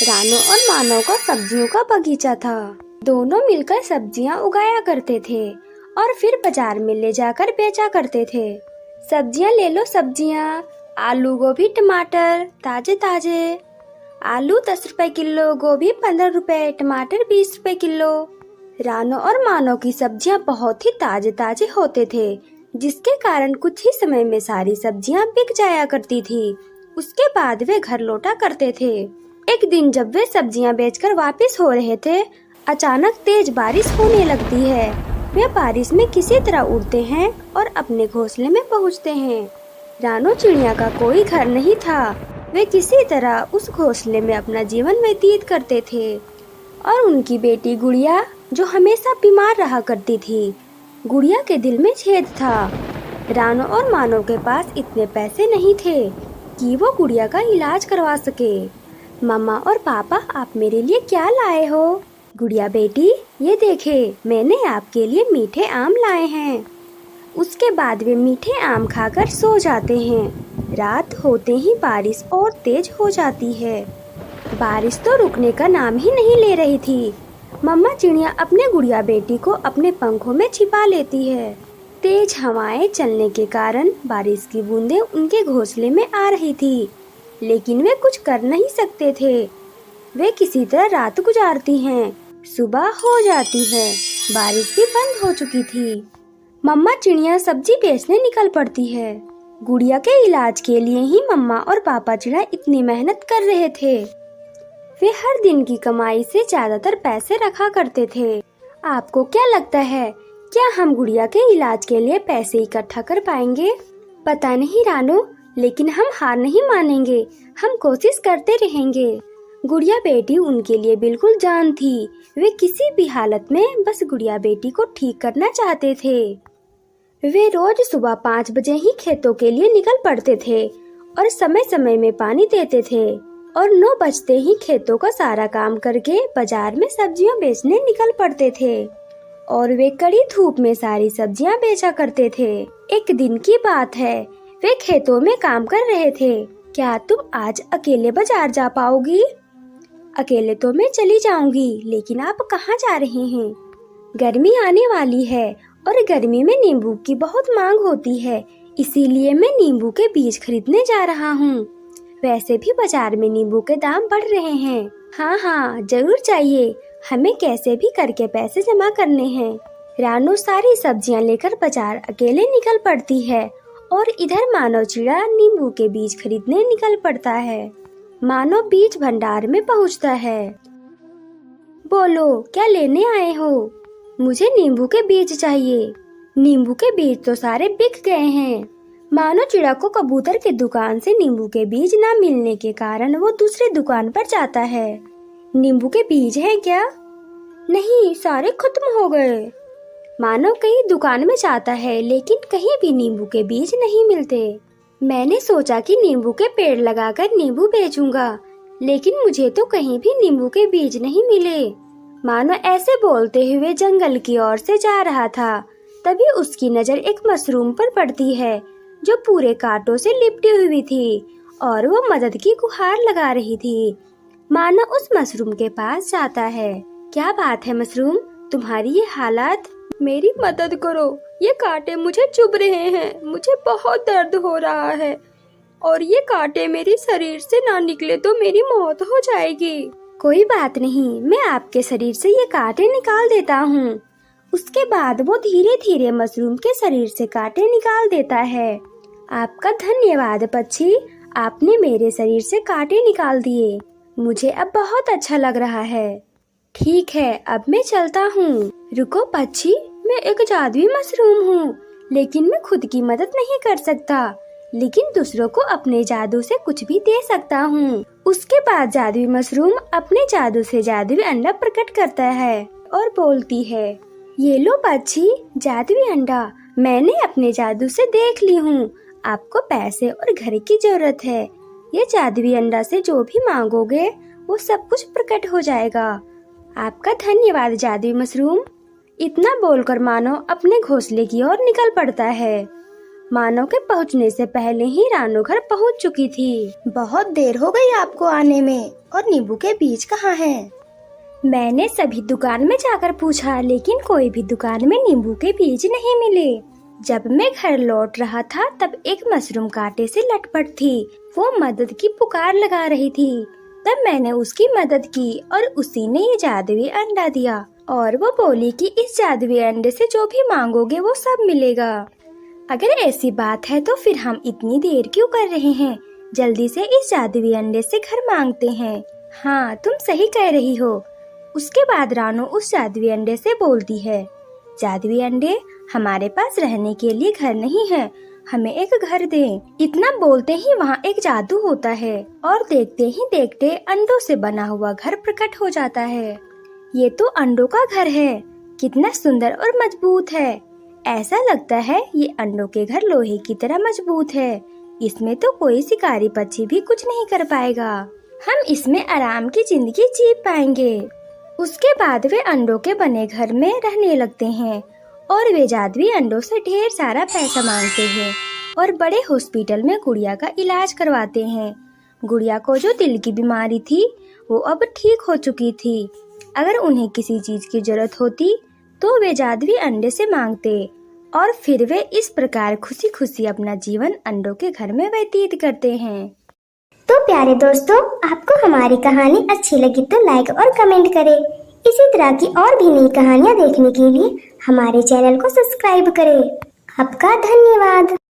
रानो और मानव का सब्जियों का बगीचा था। दोनों मिलकर सब्जियां उगाया करते थे और फिर बाजार में ले जाकर बेचा करते थे। सब्जियां ले लो सब्जियां, आलू गोभी टमाटर ताजे ताजे। आलू 10 रुपए किलो, गोभी 15 रुपए, टमाटर 20 रुपए किलो। रानो और मानव की सब्जियां बहुत ही ताजे ताजे होते थे, जिसके कारण कुछ ही समय में सारी सब्जियां बिक जाया करती थी। उसके बाद वे घर लौटा करते थे। एक दिन जब वे सब्जियां बेचकर वापस हो रहे थे, अचानक तेज बारिश होने लगती है। वे बारिश में किसी तरह उड़ते हैं और अपने घोंसले में पहुंचते हैं। रानो चिड़िया का कोई घर नहीं था। वे किसी तरह उस घोंसले में अपना जीवन व्यतीत करते थे और उनकी बेटी गुड़िया, जो हमेशा बीमार रहा करती थी, गुड़िया के दिल में छेद था। रानो और मानव के पास इतने पैसे नहीं थे कि वो गुड़िया का इलाज करवा सके। मम्मा और पापा, आप मेरे लिए क्या लाए हो? गुड़िया बेटी, ये देखे, मैंने आपके लिए मीठे आम लाए हैं। उसके बाद वे मीठे आम खाकर सो जाते हैं। रात होते ही बारिश और तेज हो जाती है। बारिश तो रुकने का नाम ही नहीं ले रही थी। मम्मा चिड़िया अपने गुड़िया बेटी को अपने पंखों में छिपा लेती है। तेज हवाएं चलने के कारण बारिश की बूंदें उनके घोंसले में आ रही थी, लेकिन वे कुछ कर नहीं सकते थे। वे किसी तरह रात गुजारती हैं। सुबह हो जाती है। बारिश भी बंद हो चुकी थी। मम्मा चिड़िया सब्जी बेचने निकल पड़ती है। गुड़िया के इलाज के लिए ही मम्मा और पापा चिड़िया इतनी मेहनत कर रहे थे। वे हर दिन की कमाई से ज्यादातर पैसे रखा करते थे। आपको क्या लगता है, क्या हम गुड़िया के इलाज के लिए पैसे इकट्ठा कर पाएंगे? पता नहीं रानो, लेकिन हम हार नहीं मानेंगे। हम कोशिश करते रहेंगे। गुड़िया बेटी उनके लिए बिल्कुल जान थी। वे किसी भी हालत में बस गुड़िया बेटी को ठीक करना चाहते थे। वे रोज सुबह 5 बजे ही खेतों के लिए निकल पड़ते थे और समय समय में पानी देते थे और 9 बजते ही खेतों का सारा काम करके बाजार में सब्जियां बेचने निकल पड़ते थे और वे कड़ी धूप में सारी सब्जियां बेचा करते थे। एक दिन की बात है, वे खेतों में काम कर रहे थे। क्या तुम आज अकेले बाजार जा पाओगी? अकेले तो मैं चली जाऊंगी, लेकिन आप कहाँ जा रहे हैं? गर्मी आने वाली है और गर्मी में नींबू की बहुत मांग होती है, इसीलिए मैं नींबू के बीज खरीदने जा रहा हूँ। वैसे भी बाजार में नींबू के दाम बढ़ रहे हैं। हाँ हाँ, जरूर चाहिए। हमें कैसे भी करके पैसे जमा करने हैं। रानो सारी सब्जियाँ लेकर बाजार अकेले निकल पड़ती है और इधर मानव चिड़ा नींबू के बीज खरीदने निकल पड़ता है। मानव बीज भंडार में पहुंचता है। बोलो, क्या लेने आए हो? मुझे नींबू के बीज चाहिए। नींबू के बीज तो सारे बिक गए हैं। मानव चिड़ा को कबूतर की दुकान से नींबू के बीज न मिलने के कारण वो दूसरी दुकान पर जाता है। नींबू के बीज हैं क्या? नहीं, सारे खत्म हो गए। मानव कई दुकान में जाता है, लेकिन कहीं भी नींबू के बीज नहीं मिलते। मैंने सोचा कि नींबू के पेड़ लगाकर नींबू बेचूंगा, लेकिन मुझे तो कहीं भी नींबू के बीज नहीं मिले। मानव ऐसे बोलते हुए जंगल की ओर से जा रहा था। तभी उसकी नजर एक मशरूम पर पड़ती है, जो पूरे कांटों से लिपटी हुई थी और वो मदद की गुहार लगा रही थी। मानव उस मशरूम के पास जाता है। क्या बात है मशरूम, तुम्हारी ये हालत? मेरी मदद करो, ये कांटे मुझे चुभ रहे हैं। मुझे बहुत दर्द हो रहा है और ये कांटे मेरे शरीर से ना निकले तो मेरी मौत हो जाएगी। कोई बात नहीं, मैं आपके शरीर से ये कांटे निकाल देता हूँ। उसके बाद वो धीरे धीरे मशरूम के शरीर से कांटे निकाल देता है। आपका धन्यवाद पक्षी, आपने मेरे शरीर से कांटे निकाल दिए। मुझे अब बहुत अच्छा लग रहा है। ठीक है, अब मैं चलता हूँ। रुको पक्षी, मैं एक जादुई मशरूम हूँ, लेकिन मैं खुद की मदद नहीं कर सकता, लेकिन दूसरों को अपने जादू से कुछ भी दे सकता हूँ। उसके बाद जादुई मशरूम अपने जादू से जादुई अंडा प्रकट करता है और बोलती है, ये लो पक्षी, जादुई अंडा मैंने अपने जादू से देख ली हूँ। आपको पैसे और घर की जरूरत है। ये जादुई अंडा से जो भी मांगोगे वो सब कुछ प्रकट हो जाएगा। आपका धन्यवाद जादुई मशरूम। इतना बोलकर मानव अपने घोंसले की ओर निकल पड़ता है। मानव के पहुंचने से पहले ही रानू घर पहुंच चुकी थी। बहुत देर हो गई आपको आने में, और नींबू के बीज कहाँ हैं? मैंने सभी दुकान में जाकर पूछा, लेकिन कोई भी दुकान में नींबू के बीज नहीं मिले। जब मैं घर लौट रहा था तब एक मशरूम कांटे से लटपट थी। वो मदद की पुकार लगा रही थी। तब मैंने उसकी मदद की और उसी ने ये जादुई अंडा दिया, और वो बोली कि इस जादुई अंडे से जो भी मांगोगे वो सब मिलेगा। अगर ऐसी बात है तो फिर हम इतनी देर क्यों कर रहे हैं? जल्दी से इस जादुई अंडे से घर मांगते हैं। हाँ, तुम सही कह रही हो। उसके बाद रानू उस जादुई अंडे से बोलती है, जादुई अंडे, हमारे पास रहने के लिए घर नहीं है, हमें एक घर दे। इतना बोलते ही वहाँ एक जादू होता है और देखते ही देखते अंडों से बना हुआ घर प्रकट हो जाता है। ये तो अंडों का घर है, कितना सुंदर और मजबूत है। ऐसा लगता है ये अंडों के घर लोहे की तरह मजबूत है। इसमें तो कोई शिकारी पक्षी भी कुछ नहीं कर पाएगा। हम इसमें आराम की जिंदगी जी पाएंगे। उसके बाद वे अंडों के बने घर में रहने लगते हैं और वे जादुई अंडों से ढेर सारा पैसा मांगते हैं और बड़े हॉस्पिटल में गुड़िया का इलाज करवाते हैं। गुड़िया को जो दिल की बीमारी थी वो अब ठीक हो चुकी थी। अगर उन्हें किसी चीज की जरूरत होती तो वे जादुई अंडे से मांगते और फिर वे इस प्रकार खुशी खुशी अपना जीवन अंडों के घर में व्यतीत करते हैं। तो प्यारे दोस्तों, आपको हमारी कहानी अच्छी लगी तो लाइक और कमेंट करें। इसी तरह की और भी नई कहानियाँ देखने के लिए हमारे चैनल को सब्सक्राइब करें। आपका धन्यवाद।